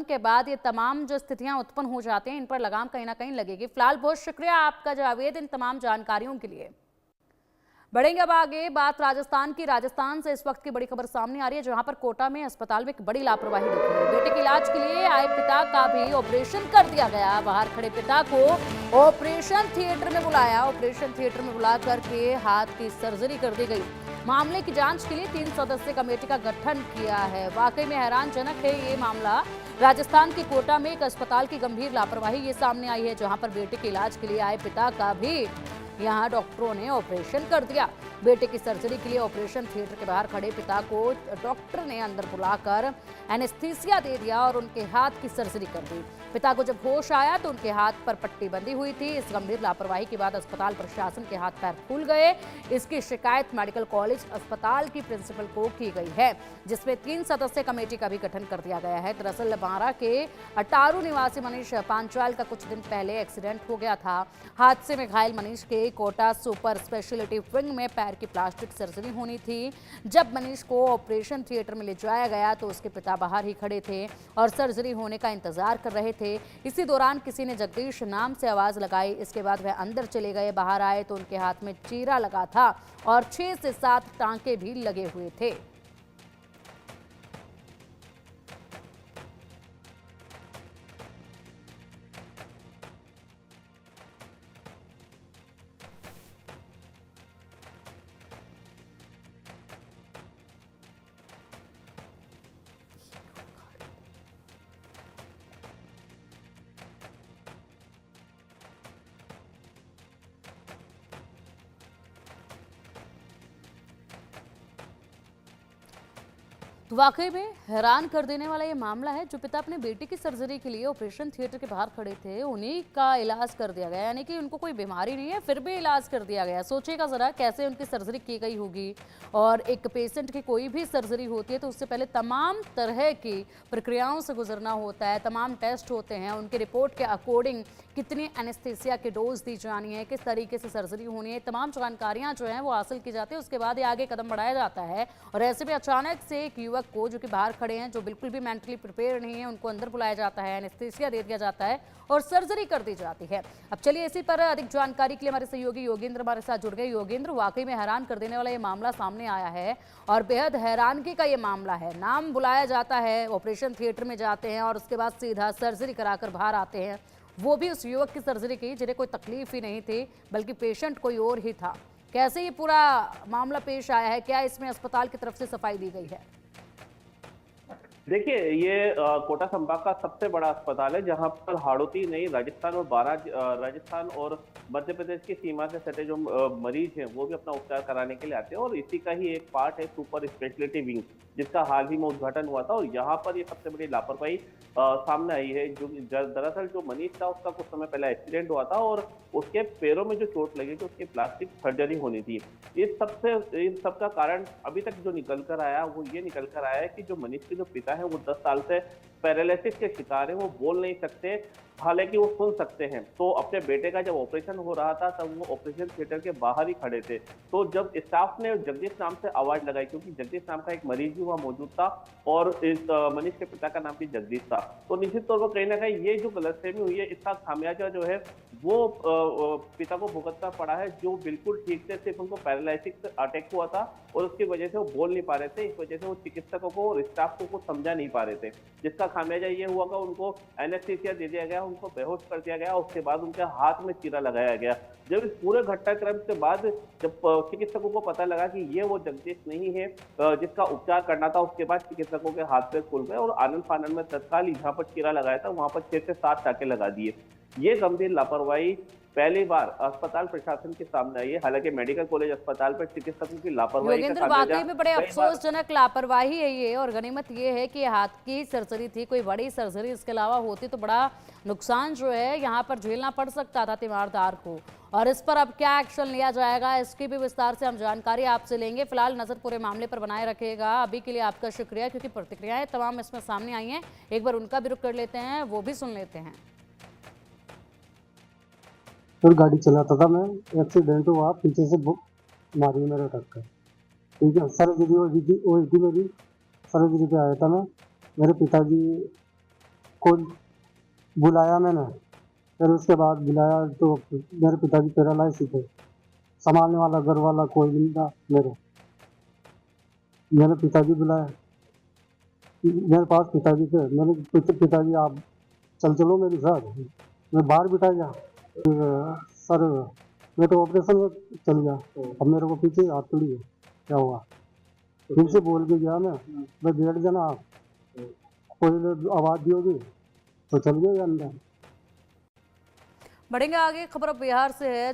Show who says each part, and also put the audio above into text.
Speaker 1: के बाद ये तमाम जो स्थितियां उत्पन्न हो जाती हैं, इन पर लगाम कहीं ना कहीं लगेगी। फिलहाल बहुत शुक्रिया आपका जावेद इन तमाम जानकारियों के लिए। बढ़ेंगे अब आगे, बात राजस्थान की। राजस्थान से इस वक्त की बड़ी खबर सामने आ रही है, जहां पर कोटा में अस्पताल में एक बड़ी लापरवाही देखी गई। बेटे के इलाज के लिए आए पिता का भी ऑपरेशन कर दिया गया। बाहर खड़े पिता को ऑपरेशन थिएटर में बुलाया। ऑपरेशन थिएटर में बुला करके हाथ की सर्जरी कर दी गई। मामले की जांच के लिए 3 सदस्यीय कमेटी का गठन किया है। वाकई में हैरानजनक है ये मामला। राजस्थान के कोटा में एक अस्पताल की गंभीर लापरवाही ये सामने आई है, जहां पर बेटे के इलाज के लिए आए पिता का भी यहां डॉक्टरों ने ऑपरेशन कर दिया। बेटे की सर्जरी के लिए ऑपरेशन थिएटर के बाहर खड़े पिता को डॉक्टर ने अंदर बुलाकर एनेस्थीसिया दे दिया और उनके हाथ की सर्जरी कर दी। पिता को जब होश आया तो उनके हाथ पर पट्टी बंधी हुई थी। इस गंभीर लापरवाही के बाद अस्पताल प्रशासन के हाथ पैर फूल गए। इसकी शिकायत मेडिकल कॉलेज अस्पताल की प्रिंसिपल को की गई है, जिसमें 3 सदस्यीय कमेटी का भी गठन कर दिया गया है। दरअसल बारा के अटारू निवासी मनीष पांचाल का कुछ दिन पहले एक्सीडेंट हो गया था। हादसे में घायल मनीष के कोटा सुपर स्पेशलिटी विंग में पैर की प्लास्टिक सर्जरी होनी थी। जब मनीष को ऑपरेशन थिएटर में ले जाया गया तो उसके पिता बाहर ही खड़े थे और सर्जरी होने का इंतजार कर रहे थे। इसी दौरान किसी ने जगदीश नाम से आवाज लगाई। इसके बाद वह अंदर चले गए। बाहर आए तो उनके हाथ में चीरा लगा था और 6 से 7 टांके भी लगे हुए थे। तो वाकई में हैरान कर देने वाला ये मामला है। जो पिता अपने बेटे की सर्जरी के लिए ऑपरेशन थिएटर के बाहर खड़े थे, उन्हीं का इलाज कर दिया गया। यानी कि उनको कोई बीमारी नहीं है, फिर भी इलाज कर दिया गया। सोचिएगा जरा कैसे उनकी सर्जरी की गई होगी। और एक पेशेंट की कोई भी सर्जरी होती है तो उससे पहले तमाम तरह की प्रक्रियाओं से गुजरना होता है, तमाम टेस्ट होते हैं। उनकी रिपोर्ट के अकॉर्डिंग कितनी एनेस्थीसिया की डोज दी जानी है, किस तरीके से सर्जरी होनी है, तमाम जानकारियां जो हैं वो हासिल की जाती है। उसके बाद ही आगे कदम बढ़ाया जाता है। और ऐसे में अचानक से एक युवक को, जो कि बाहर खड़े हैं, जो बिल्कुल भी मेंटली प्रिपेयर नहीं है, उनको अंदर बुलाया जाता है, एनेस्थीसिया दे दिया जाता है और सर्जरी कर दी जाती है। अब चलिए इसी पर अधिक जानकारी के लिए हमारे सहयोगी योगेंद्र हमारे साथ जुड़ गए। योगेंद्र, वाकई में हैरान कर देने वाला ये मामला सामने आया है और बेहद हैरानगी का ये मामला है। नाम बुलाया जाता है, ऑपरेशन थिएटर में जाते हैं और उसके बाद सीधा सर्जरी कराकर बाहर आते हैं। वो भी उस युवक की सर्जरी की जिन्हें कोई तकलीफ ही नहीं थी, बल्कि पेशेंट कोई और ही था। कैसे ये पूरा मामला पेश आया है? क्या इसमें अस्पताल की तरफ से सफाई दी गई है?
Speaker 2: देखिए, ये कोटा संभाग का सबसे बड़ा अस्पताल है, जहां पर हाड़ौती नहीं, राजस्थान और राजस्थान और मध्य प्रदेश की सीमा से सटे जो मरीज हैं वो भी अपना उपचार कराने के लिए आते हैं। और इसी का ही एक पार्ट है सुपर स्पेशलिटी विंग, जिसका हाल ही में उद्घाटन हुआ था। और यहाँ पर ये सबसे बड़ी लापरवाही सामने आई है। जो दरअसल जो मनीष था, उसका कुछ समय पहले एक्सीडेंट हुआ था और उसके पैरों में जो चोट लगी थी, उसकी प्लास्टिक सर्जरी होनी थी। इन सबका कारण अभी तक जो निकल कर आया वो ये निकल कर आया है कि जो मनीष के जो पिता है वो 10 साल से पैरालिसिस के शिकार है। वो बोल नहीं सकते, हालांकि वो सुन सकते हैं। तो अपने बेटे का जब ऑपरेशन हो रहा था तब वो ऑपरेशन थिएटर के बाहर ही खड़े थे। तो जब स्टाफ ने जगदीश नाम से आवाज लगाई, क्योंकि जगदीश नाम का एक मरीज भी वहां मौजूद था और इस मनीष के पिता का नाम भी जगदीश था, तो निश्चित तौर पर कहीं ना कहीं ये जो गलतफहमी हुई है, इसका खामियाजा जो है वो पिता को भुगतना पड़ा है, जो बिल्कुल ठीक से सिर्फ उनको पैरालिसिस अटैक हुआ था और उसकी वजह से वो बोल नहीं पा रहे थे। इस वजह से वो चिकित्सकों को और स्टाफ को कुछ समझा नहीं पा रहे थे, जिसका खामियाजा ये हुआ कि उनको एनेस्थीसिया दे दिया गया, उनको बेहोश कर दिया गया। उसके बाद उनके हाथ में चीरा लगाया गया। जब इस पूरे घटनाक्रम के बाद जब चिकित्सकों को पता लगा कि ये वो जगदीश नहीं है जिसका उपचार करना था, उसके बाद चिकित्सकों के हाथ पे खुल गए और आनंद फानंद में तत्काल जहां पर चीरा लगाया था वहां पर 6 से 7 टाके लगा दिए। ये गंभीर लापरवाही पहली बार अस्पताल प्रशासन के सामने आई है। हालांकि मेडिकल कॉलेज अस्पताल पर चिकित्सकों की लापरवाही का
Speaker 1: योगेंद्र, वाकई में बड़े अफसोसजनक लापरवाही है ये। और गनीमत ये है कि हाथ की सर्जरी थी, कोई बड़ी सर्जरी इसके अलावा होती तो बड़ा नुकसान जो है यहाँ पर झेलना पड़ सकता था तीमारदार को। और इस पर अब क्या एक्शन लिया जाएगा, इसकी भी विस्तार से हम जानकारी आपसे लेंगे। फिलहाल नजर पूरे मामले पर बनाए रखेगा। अभी के लिए आपका शुक्रिया, क्योंकि प्रतिक्रियाएं तमाम इसमें सामने आई हैं। एक बार उनका भी रुख कर लेते हैं, वो भी सुन लेते हैं।
Speaker 3: फिर गाड़ी चलाता था मैं, एक्सीडेंट हुआ, पीछे से मारी मेरे टक्कर। ठीक है, सर्जरी हुई थी मेरी, सर्जरी पे आया था मैं। मेरे पिताजी कोई बुलाया मैंने, फिर उसके बाद बुलाया तो मेरे पिताजी पैरालाइज थे, संभालने वाला घर वाला कोई नहीं था मेरे पिताजी बुलाए, मेरे पास पिताजी थे, मैंने पूछा पिताजी आप चलो मेरे साथ, मैं बाहर बिठा गया, सर मैं तो ऑपरेशन में चल गया, अब मेरे को पीछे हाथ तोड़ी है, क्या हुआ, फिर से बोल के गया मैं बैठ जाना आप, कोई आवाज़ दी होगी तो चल गए अंदर।
Speaker 1: बढ़ेंगे आगे, खबर अब बिहार से है